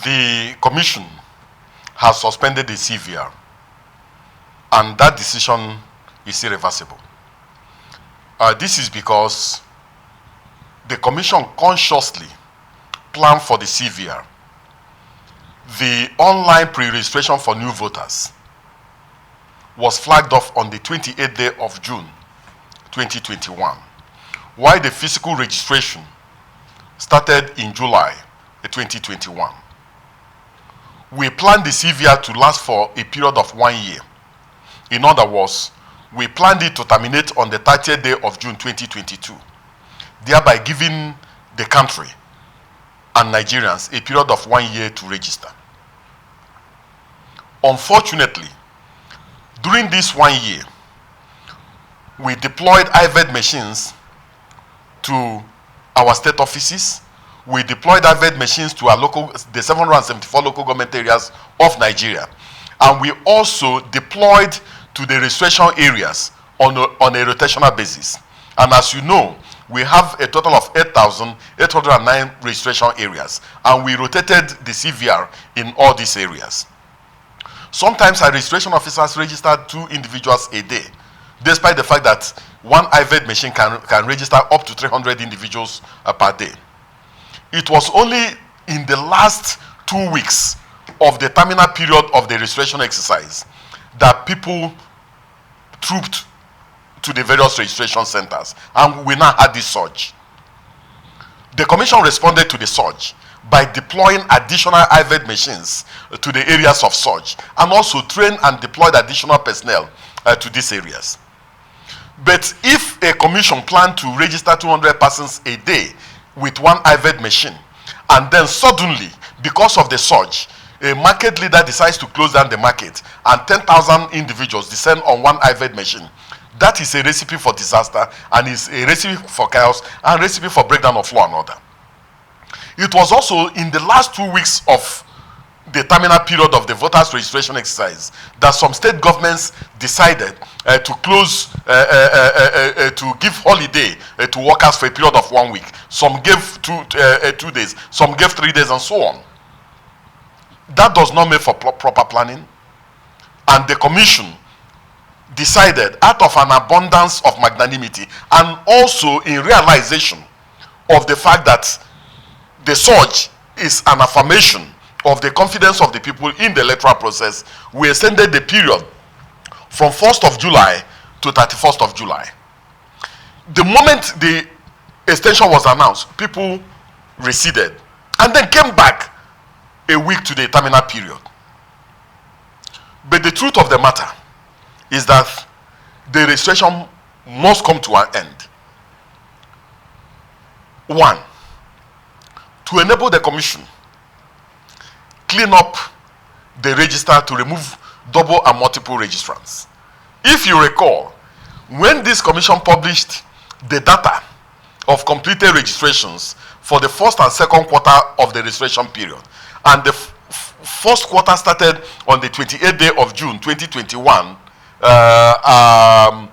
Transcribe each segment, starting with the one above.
the Commission has suspended the CVR, and that decision is irreversible. This is because the Commission consciously planned for the CVR. The online pre-registration for new voters was flagged off on the 28th day of June 2021, while the physical registration started in July 2021. We planned the CVR to last for a period of 1 year. In other words, we planned it to terminate on the 30th day of June 2022, thereby giving the country and Nigerians a period of 1 year to register. Unfortunately, during this 1 year, we deployed IVED machines to our state offices. We deployed IVED machines to the 774 local government areas of Nigeria. And we also deployed to the registration areas on a rotational basis. And as you know, we have a total of 8,809 registration areas, and we rotated the CVR in all these areas. Sometimes our registration officers registered 2 individuals a day, despite the fact that one IVED machine can register up to 300 individuals per day. It was only in the last 2 weeks of the terminal period of the registration exercise that people trooped to the various registration centers, and we now had this surge. The Commission responded to the surge by deploying additional IVED machines to the areas of surge, and also trained and deployed additional personnel to these areas. But if a commission planned to register 200 persons a day with one IVED machine, and then suddenly, because of the surge, a market leader decides to close down the market and 10,000 individuals descend on one IVED machine, that is a recipe for disaster, and is a recipe for chaos, and a recipe for breakdown of law and order. It was also in the last 2 weeks of the terminal period of the voters registration exercise that some state governments decided to close, to give holiday to workers for a period of 1 week. Some gave 2 days, some gave 3 days, and so on. That does not make for proper planning, and the Commission decided, out of an abundance of magnanimity and also in realization of the fact that the surge is an affirmation of the confidence of the people in the electoral process, we extended the period from 1st of July to 31st of July. The moment the extension was announced, people receded and then came back a week to the terminal period. But the truth of the matter is that the registration must come to an end. 1, to enable the Commission clean up the register to remove double and multiple registrants. If you recall, when this Commission published the data of completed registrations for the first and second quarter of the registration period, and the first quarter started on the 28th day of June 2021, and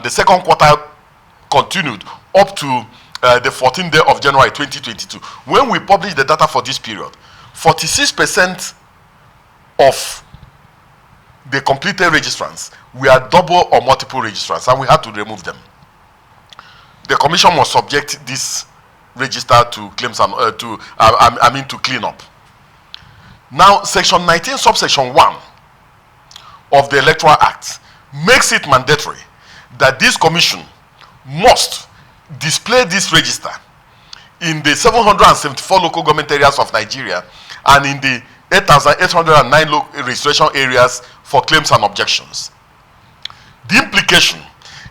the second quarter continued up to the 14th day of January 2022. When we published the data for this period, 46% of the completed registrants were double or multiple registrants, and we had to remove them. The Commission must subject this register to claims and to clean up. Now, Section 19, subsection 1 of the Electoral Act makes it mandatory that this Commission must display this register in the 774 local government areas of Nigeria and in the 8,809 registration areas for claims and objections. The implication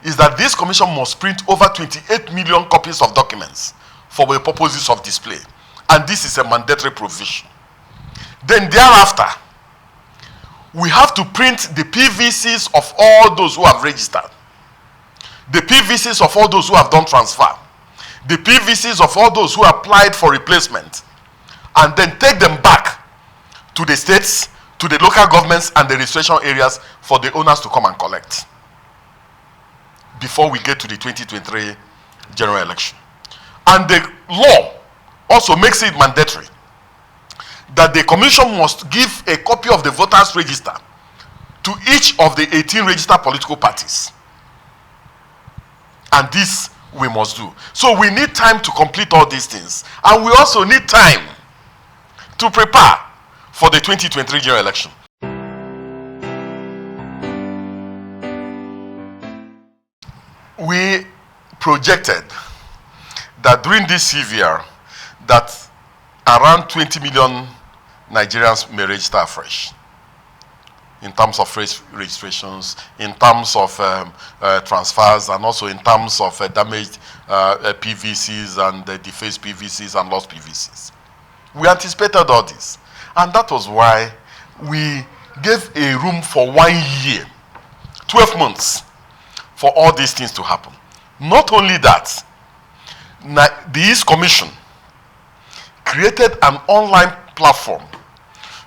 is that this Commission must print over 28 million copies of documents for the purposes of display, and this is a mandatory provision. Then thereafter, we have to print the PVCs of all those who have registered, the PVCs of all those who have done transfer, the PVCs of all those who applied for replacement, and then take them back to the states, to the local governments and the registration areas for the owners to come and collect before we get to the 2023 general election. And the law also makes it mandatory that the commission must give a copy of the voters register to each of the 18 registered political parties. And this we must do. So we need time to complete all these things. And we also need time to prepare for the 2023 general election. We projected that during this CVR that around 20 million Nigerians may register afresh in terms of registrations, in terms of transfers, and also in terms of damaged PVCs and defaced PVCs and lost PVCs. We anticipated all this, and that was why we gave a room for 1 year, 12 months, for all these things to happen. Not only that, the East Commission created an online platform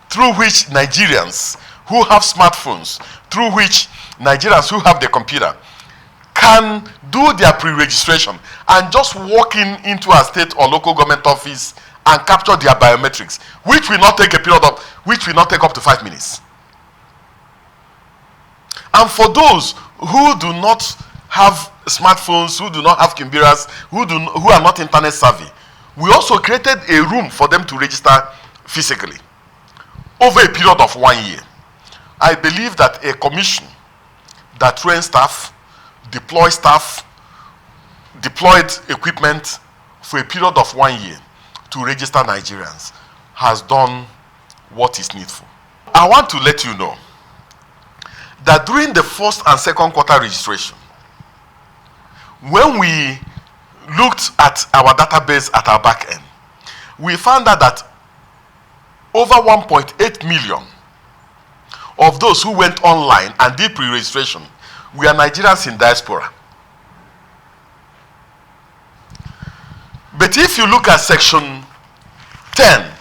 through which Nigerians who have smartphones, through which Nigerians who have the computer can do their pre-registration and just walk into a state or local government office and capture their biometrics, which will not take up to 5 minutes. And for those who do not have smartphones, who do not have computers, who are not internet savvy, we also created a room for them to register physically over a period of 1 year. I believe that a commission that trains staff, deploys deployed equipment for a period of 1 year to register Nigerians has done what is needful. I want to let you know that during the first and second quarter registration, when we looked at our database at our back end, we found out that over 1.8 million of those who went online and did pre-registration were Nigerians in diaspora. But if you look at section 10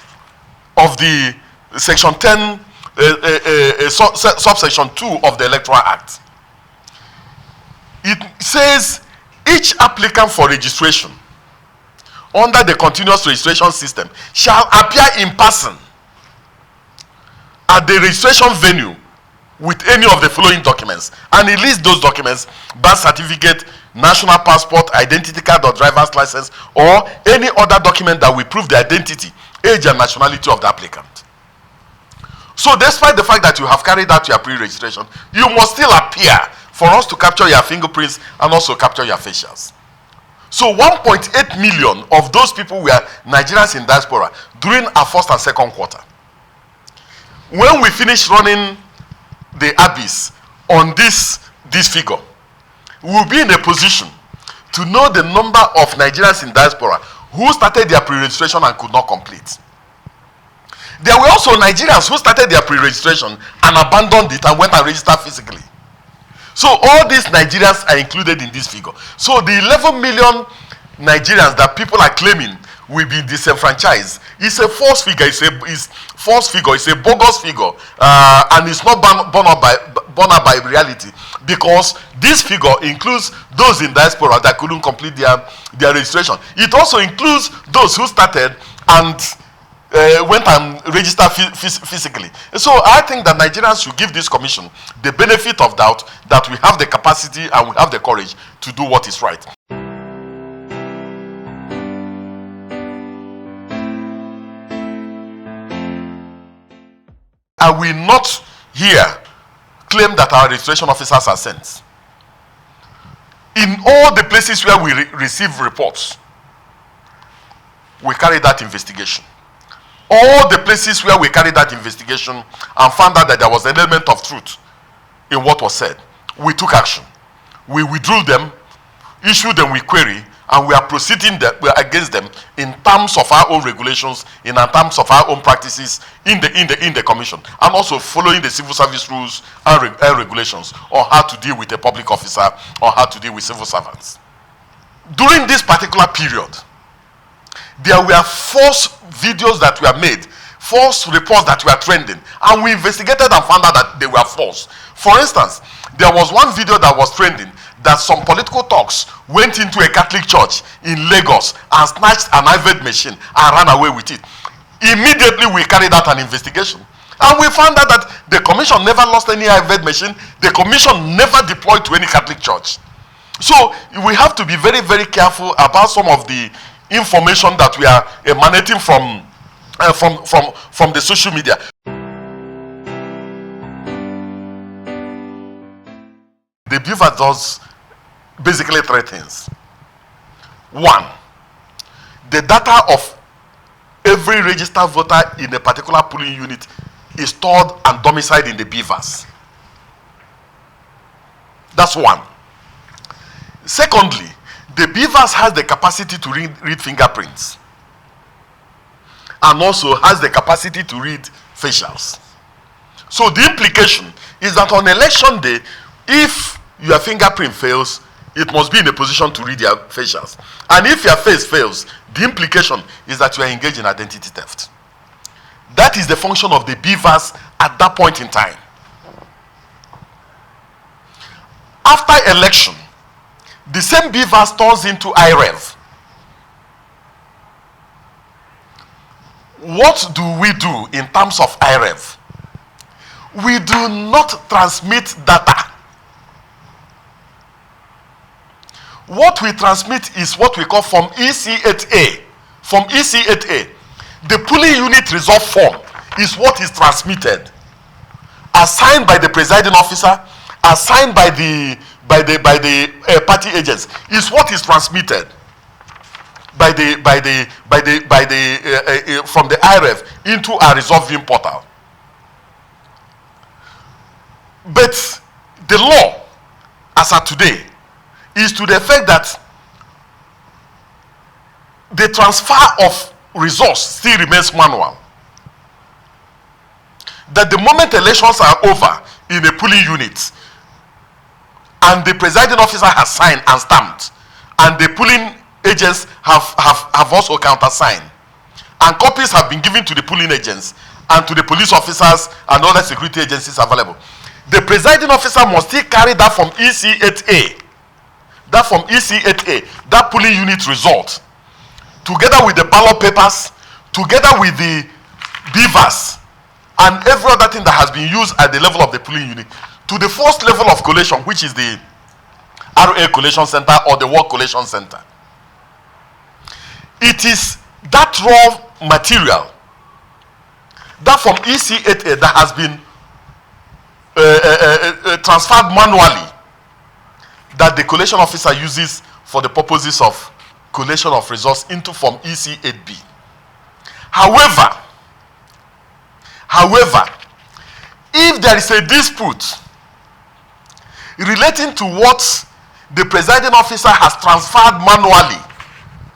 of the section 10 subsection 2 of the Electoral Act, it says each applicant for registration under the continuous registration system shall appear in person at the registration venue with any of the following documents, and it lists those documents: birth certificate, national passport, identity card or driver's license, or any other document that will prove the identity, age and nationality of the applicant. So despite the fact that you have carried out your pre-registration, you must still appear for us to capture your fingerprints and also capture your facials. So 1.8 million of those people were Nigerians in diaspora during our first and second quarter. When we finish running the abyss on this figure, we'll be in a position to know the number of Nigerians in diaspora who started their pre-registration and could not complete. There were also Nigerians who started their pre-registration and abandoned it and went and registered physically. So all these Nigerians are included in this figure. So the 11 million Nigerians that people are claiming will be disenfranchised is a false figure. It's a bogus figure, and it's not borne out by reality, because this figure includes those in diaspora that couldn't complete their registration. It also includes those who started and went and registered physically. So I think that Nigerians should give this commission the benefit of doubt that we have the capacity and we have the courage to do what is right. I will not here claim that our registration officers are sent. In all the places where we receive reports, we carry that investigation. All the places where we carried that investigation and found out that there was an element of truth in what was said, we took action. We withdrew them, issued them with query, and we are proceeding against them in terms of our own regulations, in terms of our own practices in the commission, and also following the civil service rules and regulations on how to deal with a public officer or how to deal with civil servants. During this particular period, there were false videos that were made, false reports that were trending, and we investigated and found out that they were false. For instance, there was one video that was trending that some political talks went into a Catholic church in Lagos and snatched an IVED machine and ran away with it. Immediately we carried out an investigation. And we found out that the commission never lost any IVED machine. The commission never deployed to any Catholic church. So we have to be very, very careful about some of the information that we are emanating from the social media. The BVAS does basically three things. One, the data of every registered voter in a particular polling unit is stored and domiciled in the BVAS. That's one. Secondly, the BVAS has the capacity to read fingerprints and also has the capacity to read facials. So the implication is that on election day, if your fingerprint fails, it must be in a position to read your facials. And if your face fails, the implication is that you are engaged in identity theft. That is the function of the BVAS at that point in time. After election, the same BVAS turns into IREV. What do we do in terms of IREV? We do not transmit data. What we transmit is what we call Form EC8A. Form EC8A. The polling unit result form is what is transmitted, assigned by the presiding officer, assigned by the party agents, is what is transmitted from the IREV into our resolving portal. But the law, as of today, is to the effect that the transfer of results still remains manual. That the moment elections are over in a polling unit and the presiding officer has signed and stamped and the polling agents have also countersigned and copies have been given to the polling agents and to the police officers and other security agencies available, the presiding officer must still carry that from EC8A, that polling unit result, together with the ballot papers, together with the BVAS, and every other thing that has been used at the level of the polling unit, to the first level of collation, which is the RA Collation Center or the Work Collation Center. It is that raw material, that from EC8A that has been transferred manually, that the collation officer uses for the purposes of collation of results into Form EC8B. However, if there is a dispute relating to what the presiding officer has transferred manually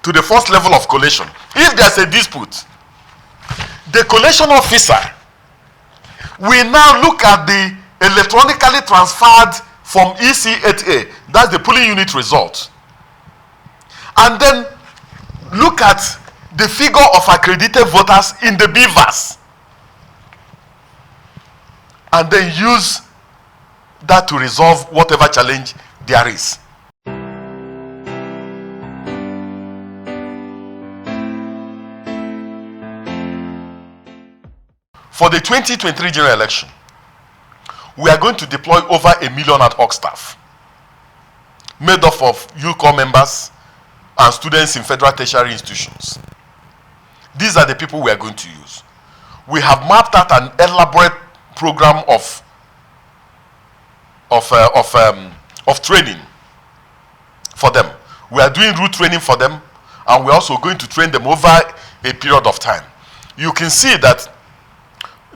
to the first level of collation, if there's a dispute, the collation officer will now look at the electronically transferred from EC8A, that's the polling unit result, and then look at the figure of accredited voters in the BVAS, and then use that to resolve whatever challenge there is. For the 2023 general election, we are going to deploy over 1 million ad hoc staff, made up of youth corps members and students in federal tertiary institutions. These are the people we are going to use. We have mapped out an elaborate program of training for them. We are doing route training for them, and we're also going to train them over a period of time. You can see that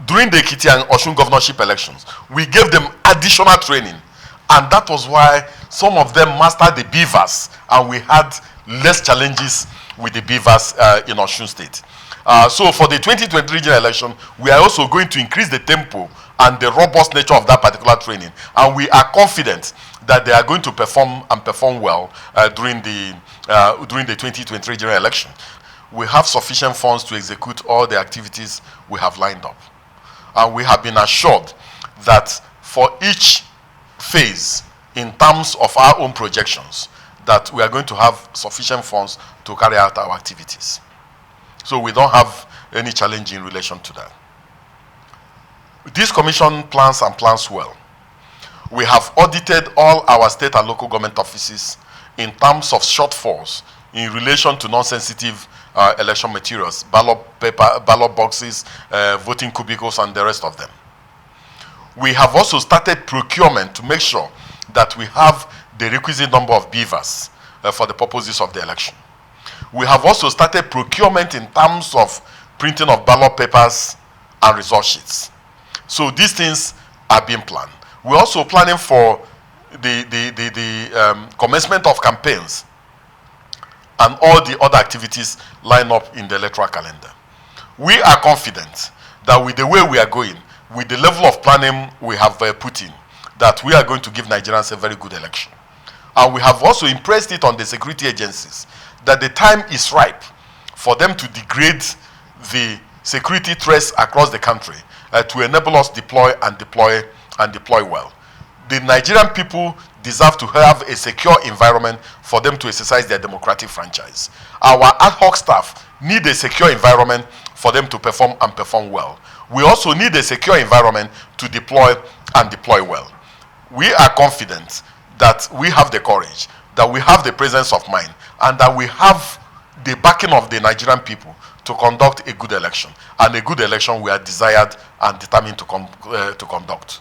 during the Ekiti and Osun governorship elections, we gave them additional training, and that was why some of them mastered the BVAS, and we had less challenges with the BVAS in Osun State. So for the 2023 general election, we are also going to increase the tempo and the robust nature of that particular training, and we are confident that they are going to perform well during the 2023 general election. We have sufficient funds to execute all the activities we have lined up. And we have been assured that for each phase, in terms of our own projections, that we are going to have sufficient funds to carry out our activities. So we don't have any challenge in relation to that. This commission plans well. We have audited all our state and local government offices in terms of shortfalls in relation to non-sensitive election materials, ballot paper, ballot boxes, voting cubicles, and the rest of them. We have also started procurement to make sure that we have the requisite number of beavers for the purposes of the election. We have also started procurement in terms of printing of ballot papers and result sheets. So these things are being planned. We're also planning for the commencement of campaigns and all the other activities line up in the electoral calendar. We are confident that with the way we are going, with the level of planning we have put in, that we are going to give Nigerians a very good election. And we have also impressed it on the security agencies that the time is ripe for them to degrade the security threats across the country to enable us deploy well. The Nigerian people deserve to have a secure environment for them to exercise their democratic franchise. Our ad hoc staff need a secure environment for them to perform well. We also need a secure environment to deploy well. We are confident that we have the courage, that we have the presence of mind, and that we have the backing of the Nigerian people to conduct a good election. And a good election we are desired and determined to conduct.